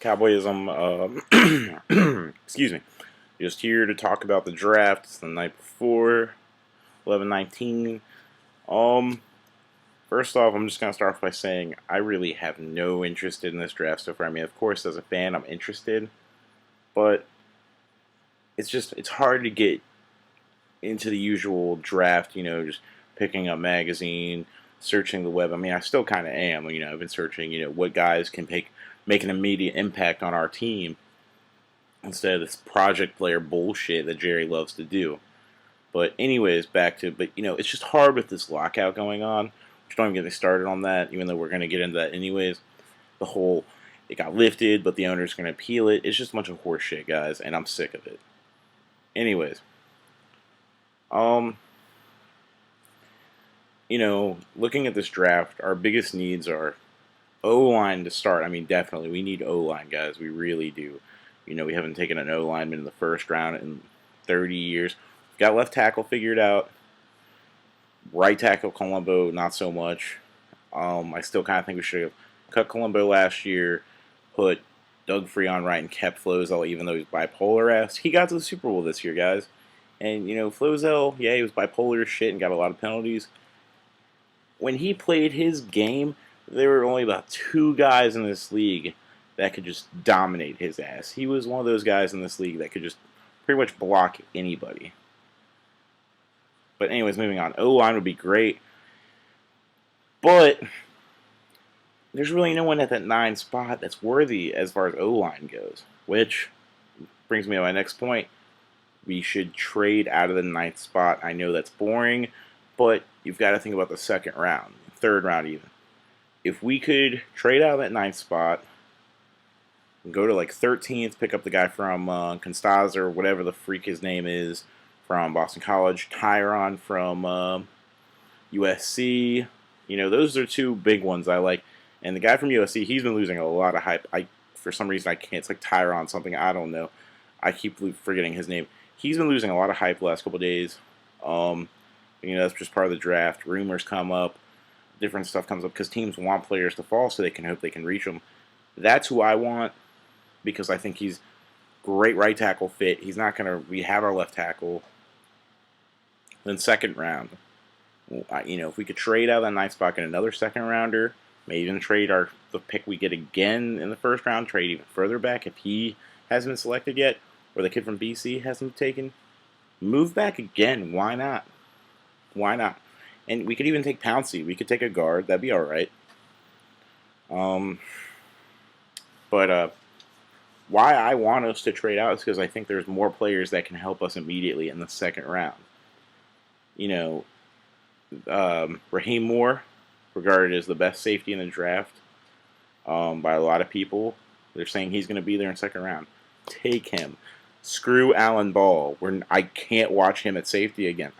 Cowboyism. Excuse me. Just here to talk about the draft. It's the night before, 11/19. Um, First off, I'm just gonna start off by saying I really have no interest in this draft so far. I mean, of course, as a fan, I'm interested, but it's hard to get into the usual draft. Just picking up magazine, searching the web. I mean, I still kind of am. I've been searching. What guys can make an immediate impact on our team instead of this project player bullshit that Jerry loves to do. But anyways, it's just hard with this lockout going on. Which don't even get me started on that, even though we're going to get into that anyways. The whole, it got lifted, but the owner's going to appeal it. It's just a bunch of horse shit, guys, and I'm sick of it. Anyways, um, looking at this draft, our biggest needs are O-line to start. I mean, definitely, we need O-line, guys. We really do. We haven't taken an O-lineman in the first round in 30 years. Got left tackle figured out. Right tackle Colombo, not so much. I still kind of think we should have cut Colombo last year, put Doug Free on right, and kept Flozell, even though he's bipolar ass. He got to the Super Bowl this year, guys. And, Flozell, yeah, he was bipolar as shit and got a lot of penalties. When he played his game, there were only about two guys in this league that could just dominate his ass. He was one of those guys in this league that could just pretty much block anybody. But anyways, moving on. O-line would be great. But there's really no one at that 9 spot that's worthy as far as O-line goes. Which brings me to my next point. We should trade out of the 9th spot. I know that's boring, but you've got to think about the 2nd round, 3rd round even. If we could trade out of that 9th spot and go to like 13th, pick up the guy from Constanza or whatever the freak his name is from Boston College, Tyron from USC. Those are two big ones I like. And the guy from USC, he's been losing a lot of hype. For some reason, I can't. It's like Tyron something. I don't know. I keep forgetting his name. He's been losing a lot of hype the last couple of days. That's just part of the draft. Rumors come up. Different stuff comes up because teams want players to fall so they can hope they can reach them. That's who I want because I think he's great right tackle fit. He's not going to... We have our left tackle. Then 2nd round. If we could trade out of that 9th spot, get another 2nd rounder, maybe even trade the pick we get again in the 1st round, trade even further back if he hasn't been selected yet, or the kid from BC hasn't been taken. Move back again. Why not? Why not? And we could even take Pouncey. We could take a guard. That'd be all right. But why I want us to trade out is because I think there's more players that can help us immediately in the 2nd round. Raheem Moore, regarded as the best safety in the draft by a lot of people. They're saying he's going to be there in 2nd round. Take him. Screw Alan Ball. I can't watch him at safety again.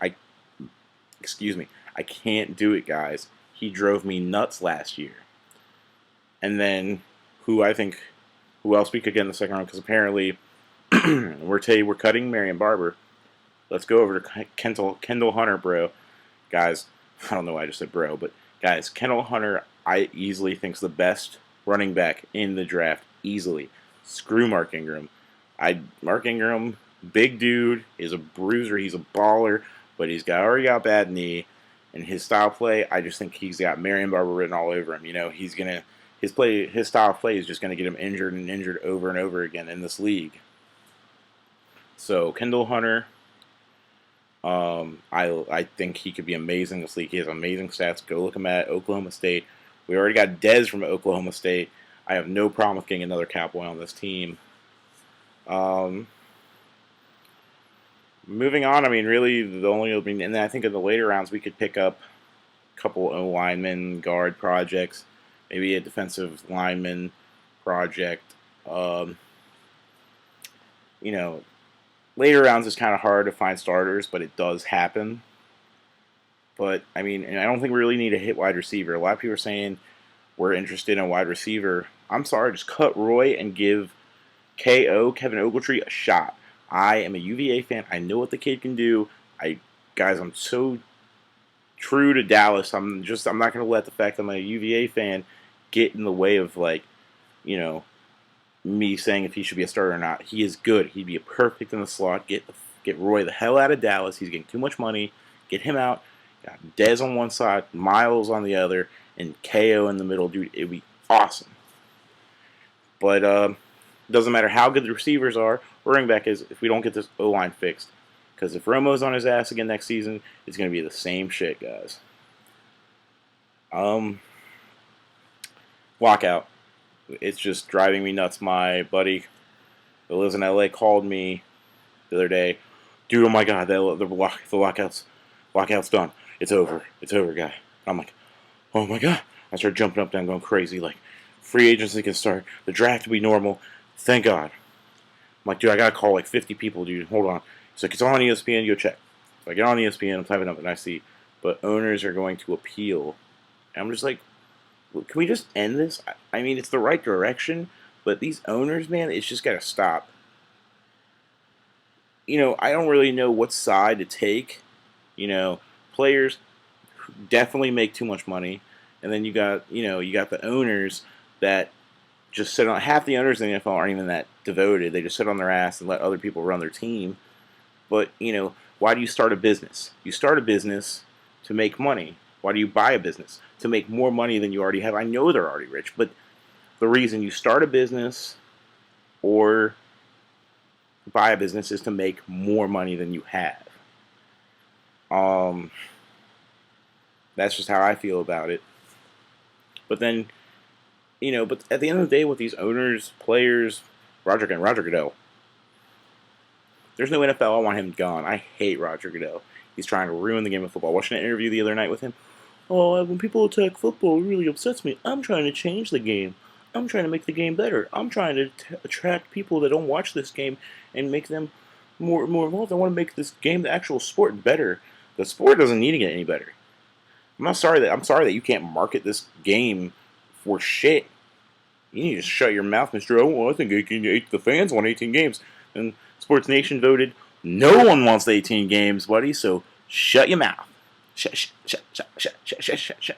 Excuse me. I can't do it, guys. He drove me nuts last year. And then who else we could get in the 2nd round? Because apparently we're cutting Marion Barber. Let's go over to Kendall Hunter, bro. Guys, I don't know why I just said bro, but guys, Kendall Hunter, I easily think's the best running back in the draft. Easily. Screw Mark Ingram. Mark Ingram, big dude, is a bruiser, he's a baller, but he's already got bad knee. And his style play, I just think he's got Marion Barber written all over him. His style of play is just gonna get him injured and injured over and over again in this league. So Kendall Hunter, I think he could be amazing in this league. He has amazing stats. Go look him at Oklahoma State. We already got Dez from Oklahoma State. I have no problem with getting another Cowboy on this team. Moving on, really and then I think in the later rounds we could pick up a couple of linemen, guard projects, maybe a defensive lineman project. Later rounds is kind of hard to find starters, but it does happen. But, and I don't think we really need a hit wide receiver. A lot of people are saying we're interested in a wide receiver. I'm sorry, just cut Roy and give Kevin Ogletree, a shot. I am a UVA fan. I know what the kid can do. I'm so true to Dallas. I'm not going to let the fact that I'm a UVA fan get in the way of, me saying if he should be a starter or not. He is good. He'd be perfect in the slot. Get Roy the hell out of Dallas. He's getting too much money. Get him out. Got Dez on one side, Miles on the other, and KO in the middle, dude. It'd be awesome. But doesn't matter how good the receivers are. Running back is if we don't get this O line fixed. Because if Romo's on his ass again next season, it's going to be the same shit, guys. Lockout. It's just driving me nuts. My buddy that lives in LA called me the other day. Dude, oh my god, the lockout's done. It's over. It's over, guy. I'm like, oh my god. I start jumping up and down, going crazy. Like, free agency can start. The draft will be normal. Thank God. I'm like, dude, I gotta call like 50 people, dude. Hold on. He's like, it's on ESPN. Go check. So I get on ESPN. I'm typing up and I see, but owners are going to appeal. And I'm just like, can we just end this? I mean, it's the right direction, but these owners, man, it's just gotta stop. You know, I don't really know what side to take. You know, players definitely make too much money, and then you got the owners that just sit on. Half the owners in the NFL aren't even that devoted. They just sit on their ass and let other people run their team. But why do you start a business? You start a business to make money. Why do you buy a business? To make more money than you already have. I know they're already rich, but the reason you start a business or buy a business is to make more money than you have. That's just how I feel about it. But then, but at the end of the day, with these owners, players, Roger Goodell, there's no NFL. I want him gone. I hate Roger Goodell. He's trying to ruin the game of football. Watching an interview the other night with him. Oh, when people attack football, it really upsets me. I'm trying to change the game. I'm trying to make the game better. I'm trying to attract people that don't watch this game and make them more involved. I want to make this game, the actual sport, better. The sport doesn't need to get any better. I'm sorry that you can't market this game for shit. You need to shut your mouth, Mr. Oh, I think the fans want 18 games. And Sports Nation voted, no one wants 18 games, buddy, so shut your mouth. Shut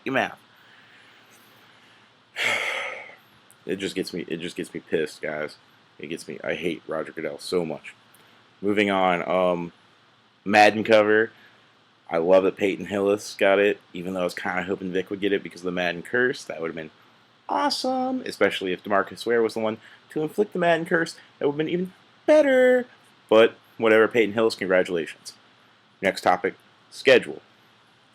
your mouth. It just gets me pissed, guys. I hate Roger Goodell so much. Moving on, Madden cover. I love that Peyton Hillis got it, even though I was kind of hoping Vic would get it because of the Madden curse. That would have been awesome, especially if DeMarcus Ware was the one to inflict the Madden curse. That would have been even better. But whatever, Peyton Hillis, congratulations. Next topic, schedule.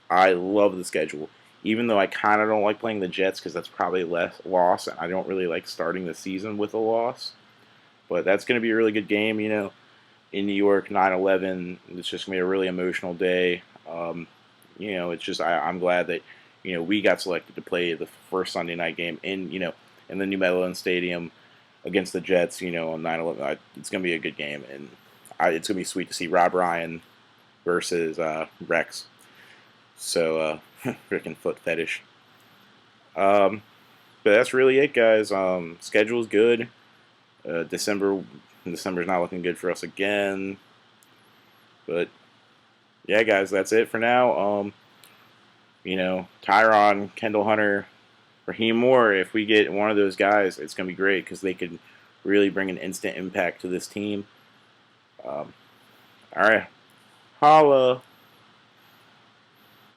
I love the schedule, even though I kind of don't like playing the Jets because that's probably less loss, and I don't really like starting the season with a loss. But that's going to be a really good game, in New York, 9/11. It's just going to be a really emotional day. It's just I'm glad that we got selected to play the first Sunday night game in the New Meadowlands Stadium against the Jets. On 9/11, it's going to be a good game, and it's going to be sweet to see Rob Ryan versus Rex. So freaking foot fetish. But that's really it, guys. Schedule's good. December's not looking good for us again. But yeah, guys, that's it for now. Tyron, Kendall Hunter, Raheem Moore, if we get one of those guys, it's going to be great because they could really bring an instant impact to this team. All right. Holla.